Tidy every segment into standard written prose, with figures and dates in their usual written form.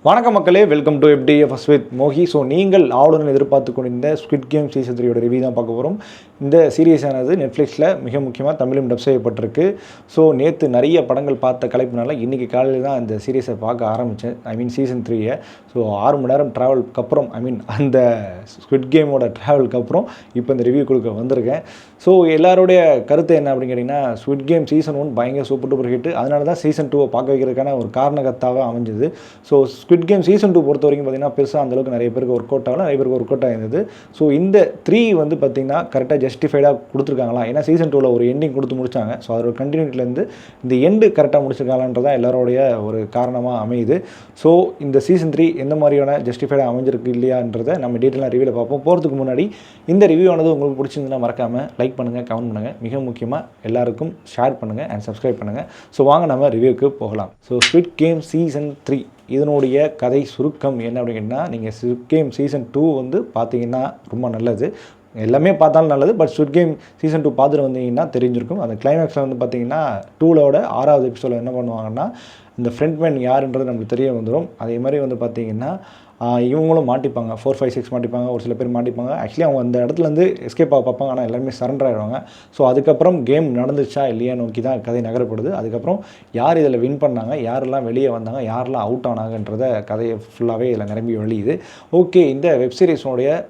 வணக்கம் மக்களே, welcome to FDFS with மோகி. ஸோ நீங்கள் ஆவலுடன் எதிர்பார்த்து கொண்டிருந்த ஸ்குவிட் கேம் சீசன் 3யோட ரிவ்யூ தான் பார்க்க போகிறோம். இந்த சீரீஸானது நெட்ஃப்ளிக்ஸில் மிக முக்கியமாக தமிழும் டப் செய்யப்பட்டிருக்கு. ஸோ நேற்று நிறைய படங்கள் பார்த்த கலைப்புனால இன்றைக்கி காலையில் தான் இந்த சீரீஸை பார்க்க ஆரம்பித்தேன். சீசன் 3. ஸோ 6 மணி நேரம் ட்ராவலுக்கு அப்புறம் அந்த ஸ்குவிட் கேமோட ட்ராவலுக்கு அப்புறம் இப்போ இந்த ரிவ்யூ கொடுக்க வந்திருக்கேன். ஸோ எல்லாருடைய கருத்து என்ன அப்படின்னு கேட்டிங்கன்னா, ஸ்குவிட் கேம் சீசன் 1 பயங்கர சூப்பர் டூப்பர் ஹிட். அதனால தான் சீசன் 2 பார்க்க வைக்கிறதுக்கான ஒரு காரணகர்த்தாவே அமைஞ்சது. ஸோ ஸ்குவிட் கேம் சீசன் 2 பொறுத்த வரைக்கும் பார்த்திங்கன்னா பெருசாக அந்தளவுக்கு நிறைய பேருக்கு ஒர்க் அவுட் ஆகலாம், நிறைய பேருக்கு ஒர்க் அவுட் ஆகிருந்தது. ஸோ இந்த 3 வந்து பார்த்திங்கன்னா கரெக்டாக ஜஸ்டிஃபைடாக கொடுத்துருக்காங்களா, ஏன்னா சீசன் 2ல் ஒரு எண்டிங் கொடுத்து முடிச்சாங்க. ஸோ அதோட கண்டினியூட்டிலேருந்து இந்த எண்டு கரெக்டாக முடிச்சிருக்காங்கன்றதான் எல்லாரோடைய ஒரு காரணமாக அமையுது. ஸோ இந்த சீசன் 3 எந்த மாதிரியான ஜஸ்டிஃபைடாக அமைஞ்சிருக்கு இல்லையான்றதை நம்ம டீட்டெயிலாக ரிவ்யூவில் பார்ப்போம். போகிறதுக்கு முன்னாடி இந்த ரிவ்யூ ஆனது உங்களுக்கு பிடிச்சிருந்ததுன்னா மறக்காமல் லைக் பண்ணுங்கள், கமெண்ட் பண்ணுங்கள், மிக முக்கியமாக எல்லாருக்கும் ஷேர் பண்ணுங்கள் அண்ட் சப்ஸ்கிரைப் பண்ணுங்கள். ஸோ வாங்க நம்ம ரிவ்யூக்கு போகலாம். ஸோ ஸ்குவிட் கேம் சீசன் 3 இதனுடைய கதை சுருக்கம் என்ன அப்படின்னா, நீங்கள் ஸ்குவிட் கேம் சீசன் 2 வந்து பார்த்தீங்கன்னா ரொம்ப நல்லது, எல்லாமே பார்த்தாலும் நல்லது. பட் ஸ்குவிட் கேம் சீசன் 2 பார்த்துட்டு வந்தீங்கன்னா தெரிஞ்சிருக்கும். அந்த கிளைமேக்ஸில் வந்து பார்த்தீங்கன்னா 2வோட 6வது எபிசோடில் என்ன பண்ணுவாங்கன்னா, இந்த ஃப்ரண்ட்மேன் யாருன்றது நம்மளுக்கு தெரிய வந்துடும். அதே மாதிரி வந்து பார்த்தீங்கன்னா இவங்களும் மாட்டிப்பாங்க, 4, 5, 6 மாட்டிப்பாங்க, ஒரு சில பேர் மாட்டிப்பாங்க. ஆக்சுவலி அவங்க அந்த இடத்துலேருந்து எஸ்கேப் ஆக பார்ப்பாங்க, ஆனால் எல்லாருமே சரண்டர் ஆகிடுவாங்க. ஸோ அதுக்கப்புறம் கேம் நடந்துச்சா இல்லையா நோக்கி தான் கதை நகரப்படுது. அதுக்கப்புறம் யார் இதில் வின் பண்ணாங்க, யாரெல்லாம் வெளியே வந்தாங்க, யாரெல்லாம் அவுட் ஆனாங்கன்றத கதையை ஃபுல்லாகவே இதில் நிரம்பி வழியுது. ஓகே, இந்த வெப்சீரிஸோடைய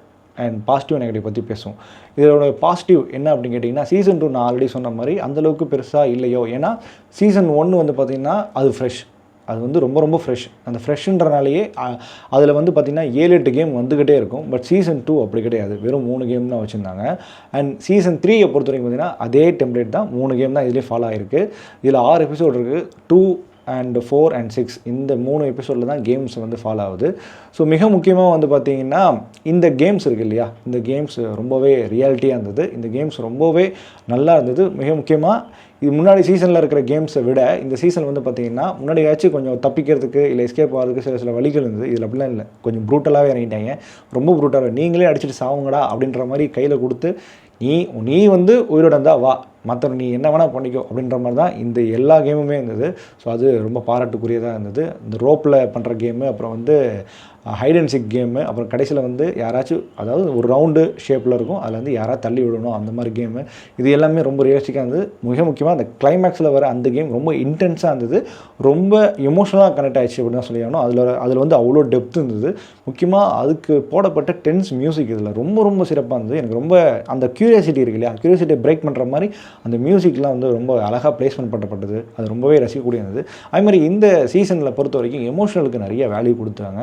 அண்ட் பாசிட்டிவ் நெகட்டிவ் பற்றி பேசுவோம். இதோட பாசிட்டிவ் என்ன அப்படின்னு கேட்டிங்கன்னா, சீசன் 2 நான் ஆல்ரெடி சொன்ன மாதிரி அந்தளவுக்கு பெருசாக இல்லையோ. ஏன்னா சீசன் 1 வந்து பார்த்திங்கன்னா அது ஃப்ரெஷ், அது வந்து ரொம்ப ரொம்ப ஃப்ரெஷ். அந்த ஃப்ரெஷ்ன்றனாலேயே அதில் வந்து பார்த்திங்கன்னா 7-8 கேம் வந்துக்கிட்டே இருக்கும். பட் சீசன் 2 அப்படி கிடையாது, வெறும் 3 கேம் தான் வச்சுருந்தாங்க. அண்ட் சீசன் 3 பொறுத்த வரைக்கும் பார்த்திங்கன்னா அதே டெம்ப்ளேட் தான், 3 கேம் தான் இதிலே ஃபாலோ ஆகிருக்கு. இதில் 6 எபிசோட் இருக்குது. 2 and 4 and 6 இந்த 3 எபிசோடில் தான் கேம்ஸ் வந்து ஃபாலோ ஆகுது. ஸோ மிக முக்கியமாக வந்து பார்த்திங்கன்னா இந்த கேம்ஸ் இருக்குது இல்லையா, இந்த கேம்ஸ் ரொம்பவே ரியாலிட்டியாக இருந்தது. இந்த கேம்ஸ் ரொம்பவே நல்லா இருந்தது. மிக முக்கியமாக இது முன்னாடி சீசனில் இருக்கிற கேம்ஸை விட இந்த சீசன் வந்து பார்த்திங்கன்னா முன்னாடியாச்சும் கொஞ்சம் தப்பிக்கிறதுக்கு இல்லை எஸ்கேப் ஆகிறதுக்கு சில வழிகள் இருந்தது. இதில் அப்படிலாம் இல்லை, கொஞ்சம் ப்ரூட்டலாகவே இறங்கிட்டாங்க. ரொம்ப ப்ரூட்டலாக நீங்களே அடிச்சுட்டு சாவுங்கடா அப்படின்ற மாதிரி கையில் கொடுத்து, நீ வந்து உயிரோட இருந்தால் வா, மற்றவங்க நீ என்ன வேணால் பண்ணிக்கோ அப்படின்ற மாதிரி தான் இந்த எல்லா கேமுமே இருந்தது. ஸோ அது ரொம்ப பாராட்டுக்குரியதாக இருந்தது. இந்த ரோப்பில் பண்ணுற கேமு, அப்புறம் வந்து ஹைட் அண்ட் சிக் கேமு, அப்புறம் கடைசியில் வந்து யாராச்சும், அதாவது ஒரு ரவுண்டு ஷேப்பில் இருக்கும், அதில் வந்து யாராவது தள்ளி விடணும், அந்த மாதிரி கேமு. இது எல்லாமே ரொம்ப ரியலிஸ்டிக்காக இருந்தது. மிக முக்கியமாக அந்த கிளைமேக்ஸில் வர அந்த கேம் ரொம்ப இன்டென்ஸாக இருந்தது, ரொம்ப எமோஷனலாக கனெக்ட் ஆகிடுச்சு அப்படின்னு தான் சொல்லி ஆகணும். அதில் வந்து அவ்வளோ டெப்த் இருந்தது. முக்கியமாக அதுக்கு போடப்பட்ட டென்ஸ் மியூசிக் இதில் ரொம்ப ரொம்ப சிறப்பாக இருந்தது. எனக்கு ரொம்ப அந்த க்யூரியாசிட்டி இருக்கு இல்லையா, க்யூரியாசிட்டியை பிரேக் பண்ணுற மாதிரி அந்த மியூசிக்லாம் வந்து ரொம்ப அழகாக பிளேஸ்மெண்ட் பண்ணப்பட்டது. அது ரொம்பவே ரசிக்கக்கூடிய இருந்தது. அது மாதிரி இந்த சீசனில் பொறுத்த வரைக்கும் எமோஷனலுக்கு நிறைய வேல்யூ கொடுத்தாங்க.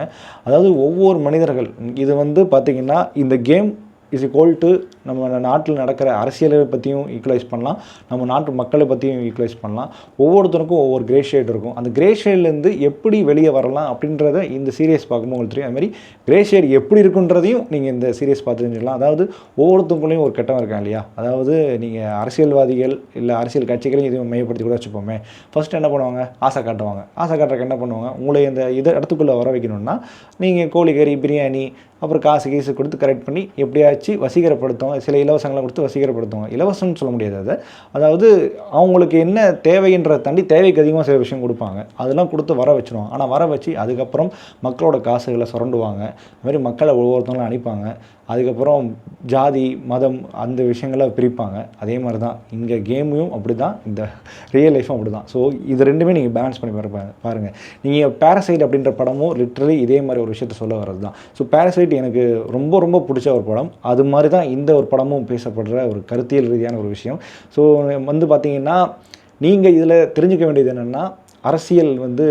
அதாவது ஒவ்வொரு மனிதர்கள், இது வந்து பார்த்திங்கன்னா இந்த கேம் இஸ் ஈக்குவல் டு நம்ம நாட்டில் நடக்கிற அரசியலை பற்றியும் ஈக்குவலைஸ் பண்ணலாம், நம்ம நாட்டு மக்களை பற்றியும் ஈக்குவலைஸ் பண்ணலாம். ஒவ்வொருத்தருக்கும் ஒவ்வொரு கிரே ஷேட் இருக்கும். அந்த கிரே ஷேட்லேருந்து எப்படி வெளியே வரலாம் அப்படின்றத இந்த சீரியஸ் பார்க்கும்போது உங்களுக்கு தெரியும். அதுமாதிரி கிரே ஷேட் எப்படி இருக்குன்றதையும் நீங்கள் இந்த சீரியஸ் பார்த்து தெரிஞ்சுக்கலாம். அதாவது ஒவ்வொருத்தவங்களையும் ஒரு கெட்டவன் இருக்கான் இல்லையா, அதாவது நீங்கள் அரசியல்வாதிகள் இல்லை அரசியல் கட்சிகளையும் இதையும் மையப்படுத்தி கூட வச்சுப்போமே. ஃபஸ்ட்டு என்ன பண்ணுவாங்க, ஆசை காட்டுவாங்க. ஆசை காட்டுறக்கு என்ன பண்ணுவாங்க, உங்களை இந்த இடத்துக்குள்ளே வர வைக்கணும்னா நீங்கள் கோழிக்கறி, பிரியாணி, அப்புறம் காசு கொடுத்து கரெக்ட் பண்ணி எப்படியாச்சும் வசீகரப்படுத்துவாங்க. சில இலவசங்களை கொடுத்து வசீகரப்படுத்துவாங்க. இலவசம்னு சொல்ல முடியாது, அதாவது அவங்களுக்கு என்ன தேவைன்றதை தாண்டி தேவைக்கு அதிகமாக சில விஷயம் கொடுப்பாங்க. அதெல்லாம் கொடுத்து வர வச்சுருவாங்க. ஆனால் வர வச்சு அதுக்கப்புறம் மக்களோட காசுகளை சுரண்டுவாங்க. அதுமாதிரி மக்களை ஒவ்வொருத்தவங்களும் அனுப்பாங்க. அதுக்கப்புறம் ஜாதி, மதம் அந்த விஷயங்களை பிரிப்பாங்க. அதே மாதிரி தான் இங்கே கேமையும் அப்படி தான், இந்த ரியல் லைஃப்பும் அப்படி தான். ஸோ இது ரெண்டுமே நீங்கள் பேலன்ஸ் பண்ணி பாருங்கள். நீங்கள் பேரசைட் அப்படின்ற படமும் லிட்ரலி இதே மாதிரி ஒரு விஷயத்த சொல்ல வர்றது தான். ஸோ பேரசைட் எனக்கு ரொம்ப ரொம்ப பிடிச்ச ஒரு படம். அது மாதிரி தான் இந்த ஒரு படமும் பேசப்படுற ஒரு கருத்தியல் ரீதியான ஒரு விஷயம். ஸோ வந்து பார்த்திங்கன்னா நீங்கள் இதில் தெரிஞ்சுக்க வேண்டியது என்னென்னா, அரசியல் வந்து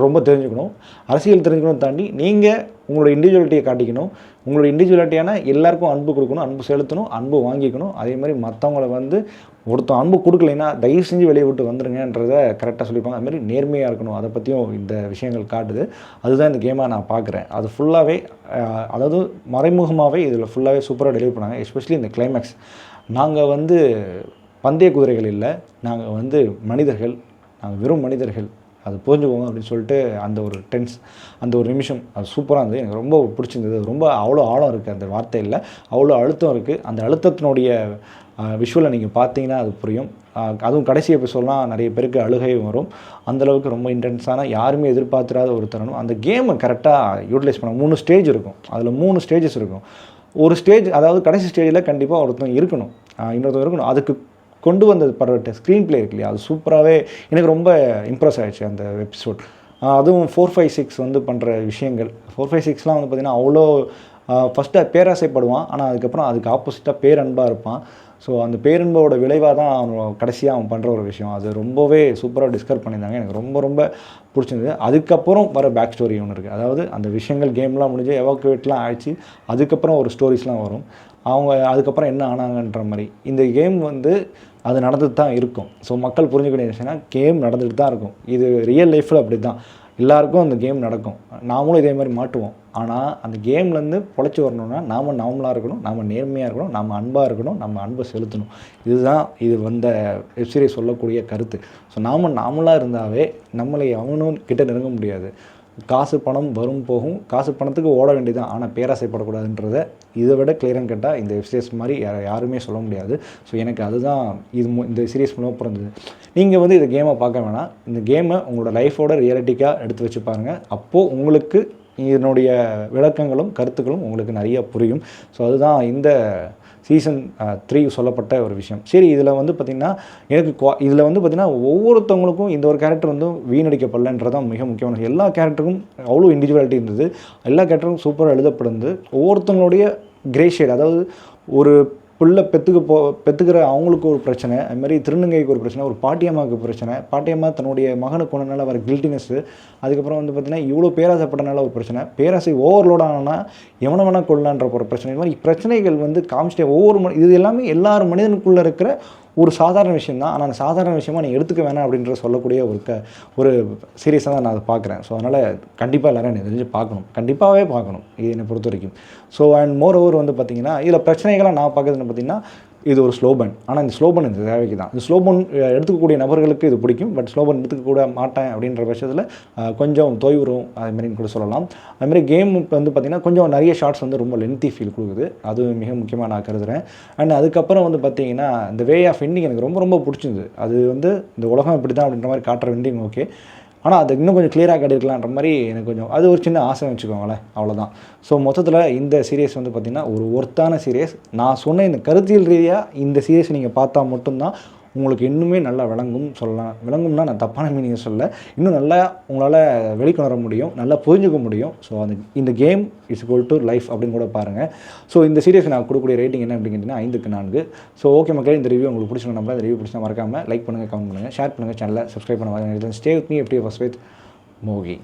ரொம்ப தெரிஞ்சுக்கணும். அரசியல் தெரிஞ்சுக்கணும் தாண்டி நீங்கள் உங்களோட இண்டிவிஜுவலிட்டியை காட்டிக்கணும். உங்களோட இண்டிவிஜுவலிட்டியான எல்லாருக்கும் அன்பு கொடுக்கணும், அன்பு செலுத்தணும், அன்பு வாங்கிக்கணும். அதே மாதிரி மற்றவங்கள வந்து ஒருத்தன் அன்பு கொடுக்கலைன்னா தயவு செஞ்சு வெளியே விட்டு வந்துடுங்கன்றதை கரெக்டாக சொல்லியிருப்பாங்க. அதுமாதிரி நேர்மையாக இருக்கணும். அதை பற்றியும் இந்த விஷயங்கள் காட்டுது. அதுதான் இந்த கேமாக நான் பார்க்குறேன். அது ஃபுல்லாகவே, அதாவது மறைமுகமாகவே இதில் ஃபுல்லாகவே சூப்பராக டெலிவரி பண்ணாங்க. எஸ்பெஷலி இந்த கிளைமேக்ஸ். நாங்கள் வந்து பந்தய குதிரைகள் இல்லை, நாங்கள் வந்து மனிதர்கள், நாங்கள் வெறும் மனிதர்கள், அது புரிஞ்சுக்கோங்க அப்படின்னு சொல்லிட்டு அந்த ஒரு டென்ஸ், அந்த ஒரு நிமிஷம் அது சூப்பராக இருந்தது. எனக்கு ரொம்ப பிடிச்சிருந்தது. ரொம்ப அவ்வளோ ஆழம் இருக்குது அந்த வார்த்தையில், அவ்வளோ அழுத்தம் இருக்குது. அந்த அழுத்தத்தினுடைய விஷுவலை நீங்கள் பார்த்தீங்கன்னா அது புரியும். அதுவும் கடைசி எபிசோட்லாம் நிறைய பேருக்கு அழுகை வரும். அந்தளவுக்கு ரொம்ப இன்டென்ஸான, யாருமே எதிர்பார்த்துறாத ஒரு தருணம். அந்த கேமை கரெக்டாக யூட்டிலைஸ் பண்ண 3 ஸ்டேஜ் இருக்கும். அதில் 3 ஸ்டேஜஸ் இருக்கும். ஒரு ஸ்டேஜ், அதாவது கடைசி ஸ்டேஜில் கண்டிப்பாக ஒருத்தன் இருக்கணும், இன்னொருத்தன் இருக்கணும். அதுக்கு கொண்டு வந்தது படுற ஸ்க்ரீன் ப்ளே இருக்கு இல்லையா, அது சூப்பராகவே எனக்கு ரொம்ப இம்ப்ரெஸ் ஆகிடுச்சு அந்த எபிசோட். அதுவும் 4, 5, 6 வந்து பண்ணுற விஷயங்கள். 4, 5, 6லாம் வந்து பார்த்திங்கன்னா அவ்வளோ ஃபஸ்ட்டு பேராசைப்படுவான், ஆனால் அதுக்கப்புறம் அதுக்கு ஆப்போசிட்டாக பேரன்பாக இருப்பான். ஸோ அந்த பேரன்போட விளைவாக தான் அவன் கடைசியாக அவன் பண்ணுற ஒரு விஷயம். அது ரொம்பவே சூப்பராக டிஸ்கஸ் பண்ணியிருந்தாங்க. எனக்கு ரொம்ப ரொம்ப பிடிச்சிருந்தது. அதுக்கப்புறம் வர பேக் ஸ்டோரி ஒன்று இருக்குது. அதாவது அந்த விஷயங்கள் கேம்லாம் முடிஞ்சு எவாக்குவேட்லாம் ஆயிடுச்சு, அதுக்கப்புறம் ஒரு ஸ்டோரிஸ்லாம் வரும். அவங்க அதுக்கப்புறம் என்ன ஆனாங்கன்ற மாதிரி. இந்த கேம் வந்து அது நடந்துட்டு தான் இருக்கும். ஸோ மக்கள் புரிஞ்சுக்க விஷயம்னா, கேம் நடந்துட்டு தான் இருக்கும். இது ரியல் லைஃப்பில் அப்படி தான் எல்லாருக்கும் அந்த கேம் நடக்கும். நாமளும் இதே மாதிரி மாட்டுவோம். ஆனால் அந்த கேம்லேருந்து பொழைச்சி வரணும்னா நாம் நார்மலாக இருக்கணும், நாம் நேர்மையாக இருக்கணும், நம்ம அன்பாக இருக்கணும், நம்ம அன்பை செலுத்தணும். இதுதான் இது வந்த வெப்சீரிஸ் சொல்லக்கூடிய கருத்து. ஸோ நாம் நார்மலாக இருந்தாவே நம்மளை அவனும் கிட்ட நெருங்க முடியாது. காசு பணம் வரும் போகும், காசு பணத்துக்கு ஓட வேண்டியதான், ஆனால் பேராசைப்படக்கூடாதுன்றத இதை விட கிளியராக கேட்டால் இந்த வெப்சீரிஸ் மாதிரி யாருமே சொல்ல முடியாது. ஸோ எனக்கு அதுதான் இந்த சீரிஸ் மூலமாக பிறந்தது. நீங்கள் வந்து இந்த கேமை பார்க்க வேணாம், இந்த கேமை உங்களோட லைஃபோட ரியாலிட்டிக்காக எடுத்து வச்சு பாருங்கள். அப்போது உங்களுக்கு இதனுடைய விளக்கங்களும் கருத்துக்களும் உங்களுக்கு நிறைய புரியும். ஸோ அதுதான் இந்த சீசன் 3 சொல்லப்பட்ட ஒரு விஷயம். சரி, இதில் வந்து பார்த்திங்கன்னா எனக்கு இதில் வந்து பார்த்திங்கன்னா ஒவ்வொருத்தவங்களுக்கும் இந்த ஒரு கேரக்டர் வந்து வீணடிக்கப்படலன்றதான் மிக முக்கியமான. எல்லா கேரக்டருக்கும் அவ்வளோ இண்டிவிஜுவாலிட்டி இருந்தது. எல்லா கேரக்டரும் சூப்பராக எழுதப்படுது. ஒவ்வொருத்தவங்களுடைய கிரே ஷேட், அதாவது ஒரு பிள்ளை பெற்றுக்கிற அவங்களுக்கு ஒரு பிரச்சனை, அதுமாதிரி திருநங்கைக்கு ஒரு பிரச்சனை, ஒரு பாட்டியம்மாவுக்கு பிரச்சனை, பாட்டியம்மா தன்னுடைய மகனுக்கு கொண்டனால வர கில்ட்டினஸ்ஸு, அதுக்கப்புறம் வந்து பார்த்திங்கன்னா இவ்வளோ பேராசைப்பட்டனால ஒரு பிரச்சனை, பேராசை ஓவர்லோட் ஆனால் எவனை வேணால் கொள்ளலான்ற ஒரு பிரச்சனை. இது மாதிரி பிரச்சனைகள் வந்து காமிச்சிட்டே இது எல்லாமே எல்லார் மனிதனுக்குள்ளே இருக்கிற ஒரு சாதாரண விஷயம் தான். ஆனால் அந்த சாதாரண விஷயமாக நீ எடுத்துக்க வேணாம் அப்படின்ற சொல்லக்கூடிய ஒரு சீரியஸாக தான் நான் அதை பார்க்குறேன். ஸோ அதனால் கண்டிப்பாக எல்லோரும் என்னை தெரிஞ்சு பார்க்கணும், கண்டிப்பாகவே பார்க்கணும் இது என்னை பொறுத்த வரைக்கும். ஸோ அண்ட் மோர் ஓவர் வந்து பார்த்திங்கன்னா இதில் பிரச்சனைகளாக நான் பார்க்குறதுன்னு பார்த்திங்கன்னா, இது ஒரு ஸ்லோபன். ஆனால் இந்த ஸ்லோபன் இந்த தேவைக்கு தான். இந்த ஸ்லோபன் எடுத்துக்கக்கூடிய நபர்களுக்கு இது பிடிக்கும். பட் ஸ்லோபன் எடுத்துக்க மாட்டேன் அப்படின்ற பட்சத்தில் கொஞ்சம் தொய்வுறும், அதுமாரின்னு கூட சொல்லலாம். அதுமாதிரி கேம் வந்து பார்த்திங்கன்னா கொஞ்சம் நிறைய ஷார்ட்ஸ் வந்து ரொம்ப லென்த்தி ஃபீல் கொடுக்குது. அது மிக முக்கியமாக நான் கருதுகிறேன். அண்ட் அதுக்கப்புறம் வந்து பார்த்திங்கன்னா இந்த வே ஆஃப் எண்டிங் எனக்கு ரொம்ப ரொம்ப பிடிச்சிருந்தது. அது வந்து இந்த உலகம் இப்படி தான் அப்படின்ற மாதிரி காட்டுற எண்டிங் ஓகே, ஆனால் அது இன்னும் கொஞ்சம் கிளியராக காட்டியிருக்கலான்ற மாதிரி எனக்கு கொஞ்சம் அது ஒரு சின்ன ஆசை வச்சுக்கோங்களேன், அவ்வளோதான். ஸோ மொத்தத்தில் இந்த சீரியஸ் வந்து பார்த்திங்கன்னா ஒரு ஒர்த்தான சீரியஸ். நான் சொன்ன இந்த கருத்தியல் ரீதியாக இந்த சீரியஸ் நீங்கள் பார்த்தா மட்டும்தான் உங்களுக்கு இன்னுமே நல்லா சொல்லலாம். விளங்கும்னா நான் தப்பான மீனிங்கை சொல்ல, இன்னும் நல்லா உங்களால் வெளிக்கொணர முடியும், நல்லா புரிஞ்சுக்க முடியும். ஸோ இந்த game is equal to life அப்படின்னு கூட பாருங்கள். ஸோ இந்த சீரியஸ் நான் கொடுக்கக்கூடிய ரேட்டிங் என்ன அப்படின்னு கேட்டிங்கன்னா 5க்கு 4. ஸோ ஓகே மக்களே, இந்த ரிவ்யூ உங்களுக்கு பிடிச்சிருந்தா நம்பர், இந்த ரிவ்யூ பிடிச்சா மறக்காமல் லைக் பண்ணுங்கள், கமெண்ட் பண்ணுங்கள், ஷேர் பண்ணுங்கள், சேனலை சப்ஸ்கிரைப் பண்ணுவாங்க. Stay with me FTF with மோகி.